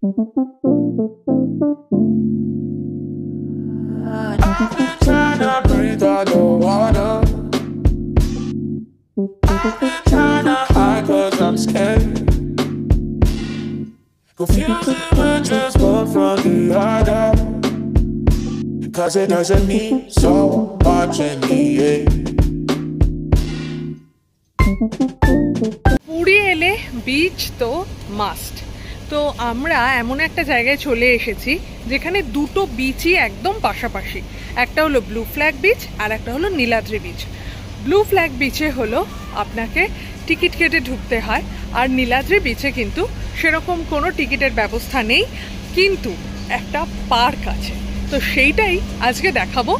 Tryna breathe, I don't wanna. Tryna hide 'cause I'm scared. Confusing just one from the other. 'Cause it doesn't mean so much in the end. Puri এলে beach তো must. তো আমরা এমন একটা জায়গায় চলে এসেছি যেখানে দুটো বিচই একদম পাশাপাশি। একটা হলো ব্লু ফ্ল্যাগ বিচ আর একটা হলো নীলাদ্রি বিচ। ব্লু ফ্ল্যাগ বিচে হলো আপনাকে টিকিট কেটে ঢুকতে হয়, আর নীলাদ্রি বিচে কিন্তু সেরকম কোনো টিকিটের ব্যবস্থা নেই, কিন্তু একটা পার্ক আছে। তো সেইটাই আজকে দেখাবো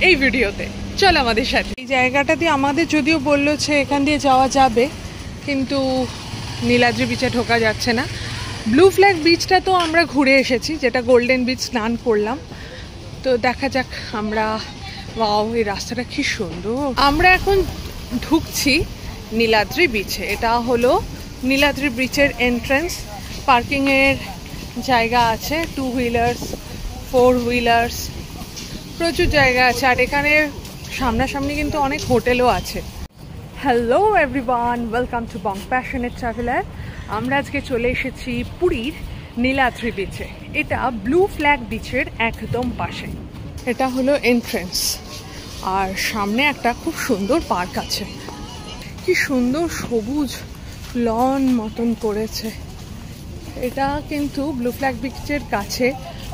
এই ভিডিওতে, চল আমাদের সাথে। এই জায়গাটা দিয়ে আমাদের যদিও বললো যে এখান দিয়ে যাওয়া যাবে, কিন্তু নীলাদ্রি বিচে ঢোকা যাচ্ছে না। ব্লু ফ্ল্যাগ বিচটা তো আমরা ঘুরে এসেছি, যেটা গোল্ডেন বিচ স্নান করলাম। তো দেখা যাক আমরা, ওয়াও এই রাস্তাটা কি সুন্দর। আমরা এখন ঢুকছি নীলাদ্রি বিচে। এটা হলো নীলাদ্রি বিচের এন্ট্রান্স। পার্কিংয়ের জায়গা আছে, 2 হুইলার্স 4 হুইলার্স, প্রচুর জায়গা আছে। আর এখানে সামনাসামনি কিন্তু অনেক হোটেলও আছে। Hello everyone, welcome to Bong passionate traveller. আমরা আজকে চলে এসেছি পুরীর নীলাদ্রি বিচে। এটা ব্লু ফ্ল্যাগ বিচের একদম পাশে। এটা হলো এন্ট্রেন্স, আর সামনে একটা খুব সুন্দর পার্ক আছে। কি সুন্দর সবুজ লন মতন করেছে। এটা কিন্তু ব্লু ফ্ল্যাগ বিচের কাছে,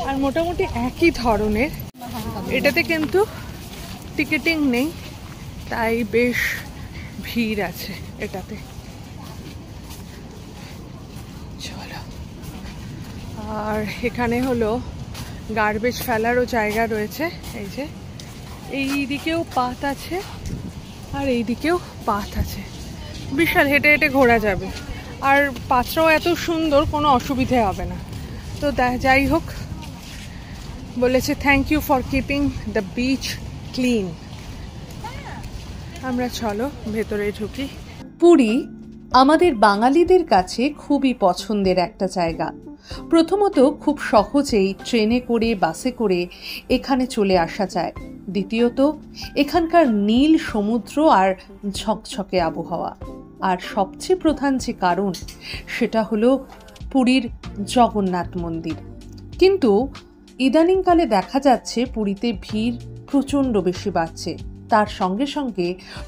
আর মোটামুটি একই ধরনের। এটাতে কিন্তু টিকিটিং নেই, তাই বেশ ভিড় আছে এটাতে। চলো, আর এখানে হলো গার্বেজ ফেলারও জায়গা রয়েছে। এই যে এই দিকেও পাথ আছে, আর এই দিকেও পাথ আছে। বিশাল, হেঁটে হেঁটে ঘোরা যাবে। আর পাথটাও এত সুন্দর, কোনো অসুবিধে হবে না। তো যাই হোক, বলেছে thank you for keeping the beach clean. আমরা চলো ভেতরে ঢুকি। পুরী আমাদের বাঙালিদের কাছে খুবই পছন্দের একটা জায়গা। প্রথমত খুব সহজেই ট্রেনে করে বাসে করে এখানে চলে আসা যায়। দ্বিতীয়ত এখানকার নীল সমুদ্র আর ঝকঝকে আবহাওয়া। আর সবচেয়ে প্রধান যে কারণ, সেটা হলো পুরীর জগন্নাথ মন্দির। কিন্তু ইদানিংকালে দেখা যাচ্ছে পুরীতে ভিড় প্রচণ্ড বেশি বাড়ছে। তার সঙ্গে সঙ্গে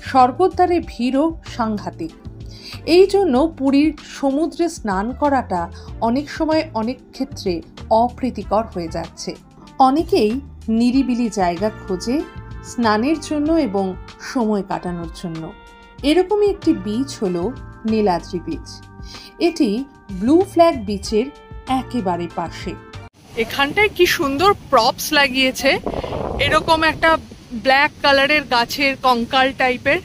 স্বর্গদ্বারে ভিড়ও সাংঘাতিক। এই জন্য পুরীর সমুদ্রে স্নান করাটা অনেক সময় অনেক ক্ষেত্রে অপ্রীতিকর হয়ে যাচ্ছে। অনেকেই নিরিবিলি জায়গা খোঁজে স্নানের জন্য এবং সময় কাটানোর জন্য। এরকমই একটি বিচ হলো নীলাদ্রি বিচ। এটি ব্লু ফ্ল্যাগ বিচের একেবারে পাশে। এখানটায় কি সুন্দর প্রপস লাগিয়েছে, এরকম একটা ব্ল্যাক কালারের গাছের কঙ্কাল টাইপের।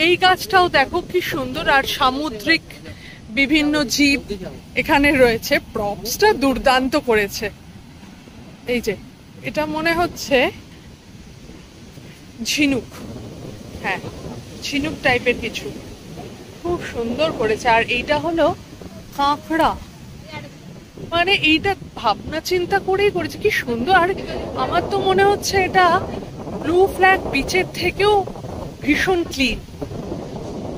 এই গাছটাও দেখো কি সুন্দর, আর সামুদ্রিক বিভিন্ন জীব এখানে রয়েছে। প্রপসটা দুর্দান্ত করেছে। এই যে এটা মনে হচ্ছে ঝিনুক, হ্যাঁ ঝিনুক টাইপের কিছু, খুব সুন্দর করেছে। আর এইটা হলো কাঁকড়া, মানে এইটা ভাবনা চিন্তা করেই করেছে, কি সুন্দর। আর আমার তো মনে হচ্ছে এটা ব্লু ফ্ল্যাগ বিচের থেকেও ভীষণ ক্লিন।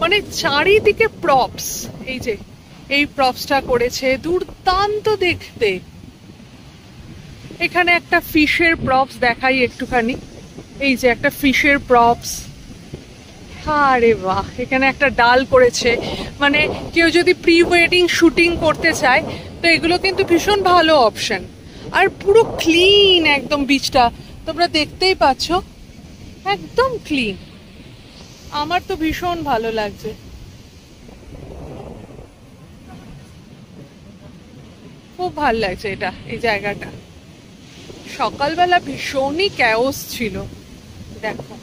মানে চারিদিকে প্রপস, এই যে এই প্রপসটা করেছে, দুর্দান্ত দেখতে। এখানে একটা ফিশের প্রপস দেখাই একটুখানি। এই যে একটা ফিশের প্রপস, আরে বাহ। এখানে একটা ডাল করেছে, মানে কেউ যদি প্রি ওয়েডিং শুটিং করতে চায় তো এগুলো কিন্তু ভীষণ ভালো অপশন। আর পুরো ক্লিন একদম বিচটা, তোমরা দেখতেই পাচ্ছ একদম ক্লিন। আমার তো ভীষণ ভালো লাগছে, খুব ভালো লাগছে এটা। এই জায়গাটা সকালবেলা ভীষণই ক্যাওস ছিল, দেখো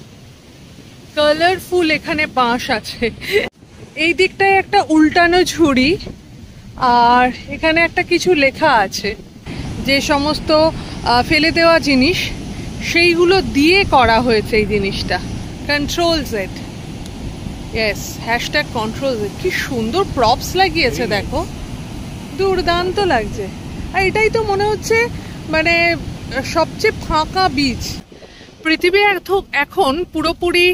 কালারফুল এখানে বাঁশ আছে। এই দিকটায় একটা উল্টানো ঝুড়ি, আর এখানে একটা কিছু লেখা আছে, যে সমস্ত ফেলে দেওয়া জিনিস সেইগুলো দিয়ে করা হয়েছে এই জিনিসটা। Control Z, yes, hashtag control Z. কি সুন্দর প্রপস লাগিয়েছে দেখো, দুর্দান্ত লাগছে। আর এটাই তো মনে হচ্ছে মানে সবচেয়ে ফাঁকা বিচ। পৃথিবী এখন পুরোপুরি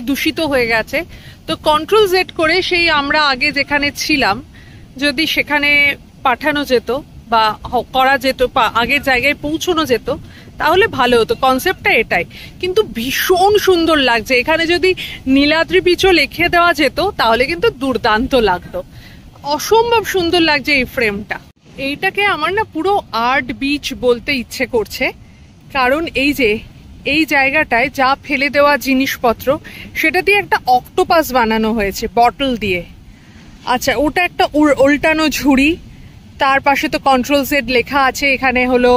দূষিত হয়ে গেছে। তো কন্ট্রোল জেড করে সেই আমরা আগে যেখানে ছিলাম যদি সেখানে পাঠানো যেত বা করা যেত বা আগের জায়গায় পৌঁছানো যেত তাহলে ভালো হতো। কনসেপ্টটা এটাই, কিন্তু ভীষণ সুন্দর লাগছে। এখানে যদি নীলাদ্রি বিচও লিখে দেওয়া যেত তাহলে কিন্তু দুর্দান্ত লাগতো। অসম্ভব সুন্দর লাগছে এই ফ্রেমটা। এইটাকে আমার না পুরো আর্ট বিচ বলতে ইচ্ছে করছে, কারণ এই জায়গাটায় যা ফেলে দেওয়া জিনিসপত্র সেটা দিয়ে একটা অক্টোপাস বানানো হয়েছে বটল দিয়ে। আচ্ছা, ওটা একটা উল্টানো ঝুড়ি, তার পাশে তো কন্ট্রোল জেড লেখা আছে। এখানে হলো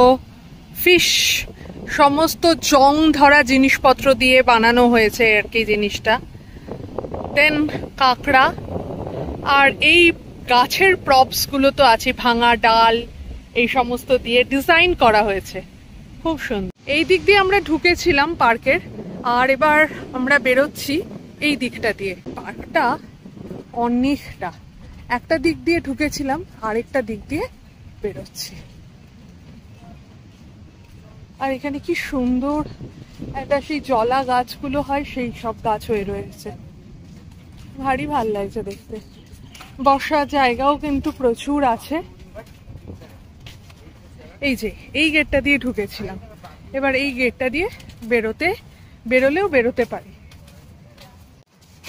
ফিশ, সমস্ত জং ধরা জিনিসপত্র দিয়ে বানানো হয়েছে আর কি জিনিসটা। দেন কাঁকড়া, আর এই গাছের প্রপস গুলো তো আছে, ভাঙা ডাল এই সমস্ত দিয়ে ডিজাইন করা হয়েছে, খুব সুন্দর। এই দিক দিয়ে আমরা ঢুকেছিলাম পার্কের, আর এবার আমরা বেরোচ্ছি এই দিকটা দিয়ে। পার্কটা অনেকটা, একটা দিক দিয়ে ঢুকেছিলাম আরেকটা দিক দিয়ে বেরোচ্ছি। আর এখানে কি সুন্দর একটা সেই জলা গাছগুলো হয় সেই সব গাছ হয়ে রয়েছে, ভারী ভাল লাগছে দেখতে। বসার জায়গাও কিন্তু প্রচুর আছে। এই গেটটা দিয়ে ঢুকেছিলাম, এবার এই গেটটা দিয়ে বেরোলেও বেরোতে পারি।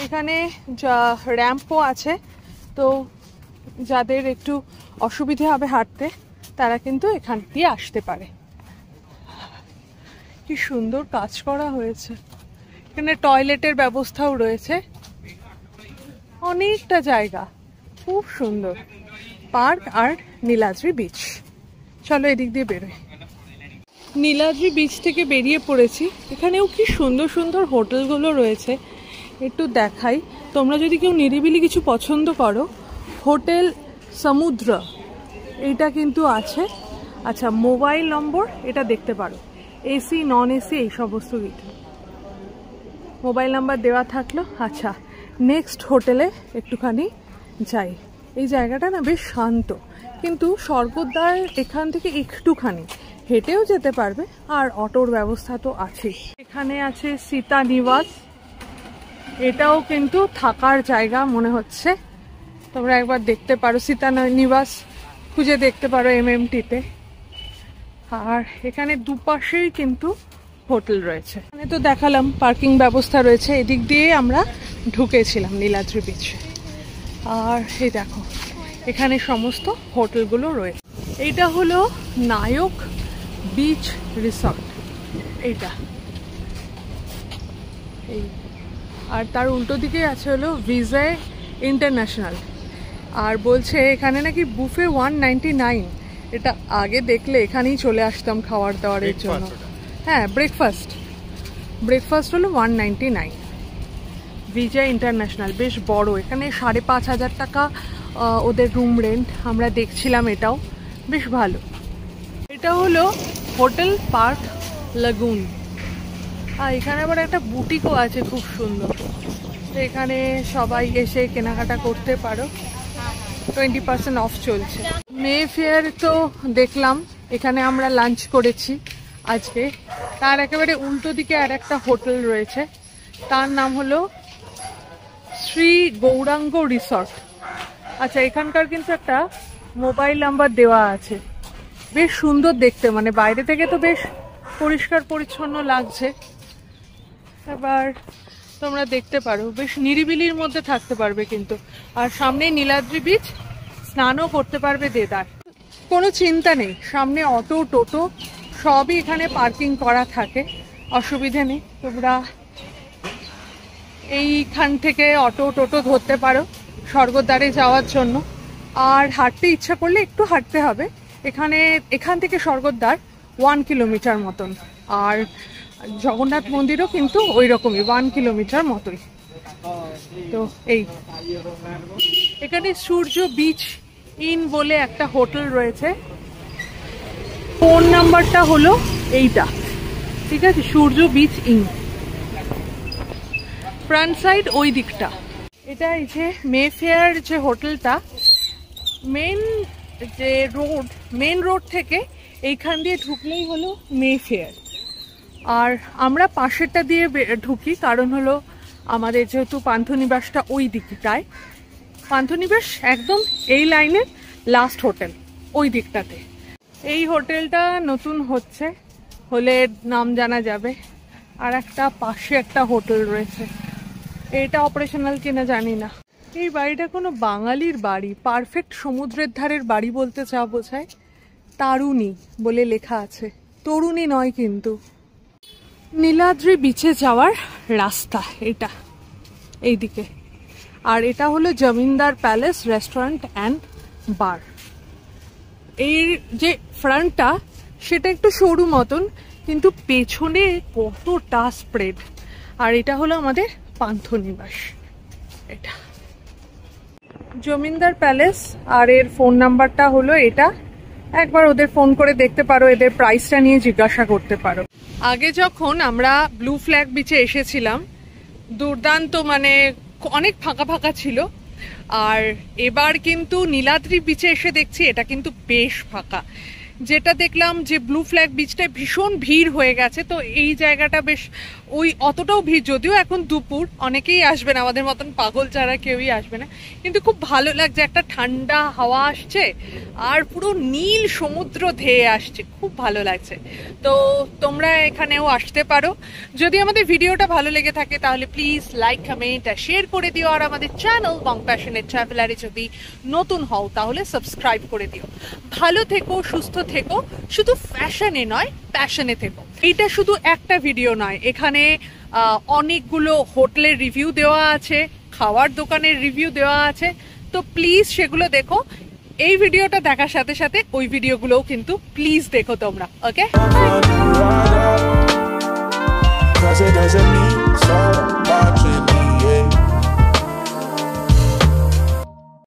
এখানে র্যাম্পও আছে, তো যাদের একটু অসুবিধে হবে হাঁটতে তারা কিন্তু এখান দিয়ে আসতে পারে। কি সুন্দর কাজ করা হয়েছে। এখানে টয়লেটের ব্যবস্থাও রয়েছে, অনেকটা জায়গা, খুব সুন্দর পার্ক আর নীলাদ্রি বিচ। চলো এদিক দিয়ে বেরোই। নীলাদ্রি বিচ থেকে বেরিয়ে পড়েছি। এখানেও কি সুন্দর সুন্দর হোটেলগুলো রয়েছে, একটু দেখাই। তোমরা যদি কেউ নিরিবিলি কিছু পছন্দ করো, হোটেল সমুদ্র এইটা কিন্তু আছে। আচ্ছা, মোবাইল নম্বর এটা দেখতে পারো, এসি নন এসি এই সমস্ত কিছু মোবাইল নাম্বার দেওয়া থাকলো। আচ্ছা, নেক্সট হোটেলে একটুখানি যাই। এই জায়গাটা না বেশ শান্ত, কিন্তু স্বর্গদ্বার এখান থেকে একটুখানি হেঁটেও যেতে পারবে, আর অটোর ব্যবস্থা তো আছে। এখানে আছে সীতা নিবাস, এটাও কিন্তু থাকার জায়গা মনে হচ্ছে। তোমরা একবার দেখতে পারো, সীতা নিবাস খুঁজে দেখতে পারো MMT-তে। আর এখানে দুপাশেই কিন্তু হোটেল রয়েছে। এখানে তো দেখালাম পার্কিং ব্যবস্থা রয়েছে। এদিক দিয়ে আমরা ঢুকেছিলাম নীলাদ্রি বিচে। আর এই দেখো এখানে সমস্ত হোটেলগুলো রয়েছে। এইটা হলো নায়ক বিচ রিসর্ট, এইটা এই, আর তার উল্টো দিকে আছে হলো ভিজয় ইন্টারন্যাশনাল। আর বলছে এখানে নাকি বুফে 199। এটা আগে দেখলে এখানেই চলে আসতাম খাওয়ার দাওয়ারের জন্য। হ্যাঁ, ব্রেকফাস্ট হলো 199। ভিজয় ইন্টারন্যাশনাল বেশ বড়, এখানে 5,500 টাকা ওদের রুম রেন্ট। আমরা দেখছিলাম, এটাও বেশ ভালো। এটা হলো হোটেল পার্ক লাগুন। আর এখানে আবার একটা বুটিকও আছে খুব সুন্দর, তো এখানে সবাই এসে কেনাকাটা করতে পারো। 20% অফ চলছে। মে ফেয়ার তো দেখলাম, এখানে আমরা লাঞ্চ করেছি আজকে। তার একেবারে উল্টো দিকে আর একটা হোটেল রয়েছে, তার নাম হলো শ্রী গৌরাঙ্গ রিসর্ট। আচ্ছা, এখানকার কিন্তু একটা মোবাইল নাম্বার দেওয়া আছে, বেশ সুন্দর দেখতে, মানে বাইরে থেকে তো বেশ পরিষ্কার পরিচ্ছন্ন লাগছে। এবার তোমরা দেখতে পারো, বেশ নিরিবিলির মধ্যে থাকতে পারবে কিন্তু। আর সামনেই নীলাদ্রি বিচ, স্নানও করতে পারবে দেদার, কোনো চিন্তা নেই। সামনে অটো টোটো সবই এখানে পার্কিং করা থাকে, অসুবিধে নেই। তোমরা এইখান থেকে অটো টোটো ধরতে পারো স্বর্গদ্বারে যাওয়ার জন্য। আর হাঁটতে ইচ্ছা করলে একটু হাঁটতে হবে। এখান থেকে স্বর্গদ্বার 1 কিলোমিটার মতন, আর জগন্নাথ মন্দিরও কিন্তু ওই রকমই 1 কিলোমিটার মতোই। তো এখানে সূর্য বিচ ইন বলে একটা হোটেল রয়েছে। ফোন নাম্বারটা হলো এইটা, ঠিক আছে, সূর্য বিচ ইন। ফ্রন্ট সাইড ওই দিকটা। এটা এই যে মে ফেয়ার যে হোটেলটা, মেন যে রোড, মেন রোড থেকে এইখান দিয়ে ঢুকলেই হলো মেফেয়ার। আর আমরা পাশেরটা দিয়ে ঢুকি, কারণ হলো আমাদের যেহেতু পান্থনিবাসটা ওই দিকটায়, পান্থনিবাস একদম এই লাইনের লাস্ট হোটেল ওই দিকটাতে। এই হোটেলটা নতুন হচ্ছে, হলে নাম জানা যাবে। আর একটা পাশে একটা হোটেল রয়েছে, এটা অপারেশনাল কিনা জানি না। এই বাড়িটা কোনো বাঙালির বাড়ি, পারফেক্ট সমুদ্রের ধারের বাড়ি বলতে চা বোঝায়। তারুণী বলে লেখা আছে, তরুণী নয় কিন্তু। নীলাদ্রি বিচে যাওয়ার রাস্তা এটা এইদিকে। আর এটা হলো জমিদার প্যালেস রেস্টুরেন্ট অ্যান্ড বার। এর যে ফ্রন্টটা সেটা একটু সরু মতন, কিন্তু পেছনে কতটা স্প্রেড। আর এটা হলো আমাদের পান্থনিবাস। এটা জমিদার প্যালেস। আর এর ফোন নাম্বারটা হলো এটা, একবার ওদের ফোন করে দেখতে পারো, এদের প্রাইসটা নিয়ে জিজ্ঞাসা করতে পারো। আগে যখন আমরা ব্লু ফ্ল্যাগ বিচে এসেছিলাম, দুর্দান্ত, মানে অনেক ফাঁকা ফাঁকা ছিল। আর এবার কিন্তু নীলাদ্রি বিচে এসে দেখছি এটা কিন্তু বেশ ফাঁকা। যেটা দেখলাম যে ব্লু ফ্ল্যাগ বিচটায় ভীষণ ভিড় হয়ে গেছে, তো এই জায়গাটা বেশ ওই অতটাও ভিড়, যদিও এখন দুপুর, অনেকেই আসবে না, আমাদের মতন পাগল যারা কেউই আসবে না, কিন্তু খুব ভালো লাগছে। একটা ঠান্ডা হাওয়া আসছে আর পুরো নীল সমুদ্র ধেয়ে আসছে, খুব ভালো লাগছে। তো তোমরা এখানেও আসতে পারো। যদি আমাদের ভিডিওটা ভালো লেগে থাকে তাহলে প্লিজ লাইক, কমেন্ট আর শেয়ার করে দিও। আর আমাদের চ্যানেল বং প্যাশনেট ট্রাভেলারে যদি নতুন হও তাহলে সাবস্ক্রাইব করে দিও। ভালো থেকো, সুস্থ থেকো, শুধু ফ্যাশনে নয় প্যাশনে থেকো। এইটা শুধু একটা ভিডিও নয়, এখানে অনেকগুলো হোটেলের রিভিউ দেওয়া আছে, খাওয়ার দোকানের রিভিউ দেওয়া আছে, তো প্লিজ সেগুলো দেখো। এই ভিডিওটা দেখার সাথে সাথে ওই ভিডিওগুলোও কিন্তু প্লিজ দেখো তোমরা। ওকে, Cause it doesn't mean so much.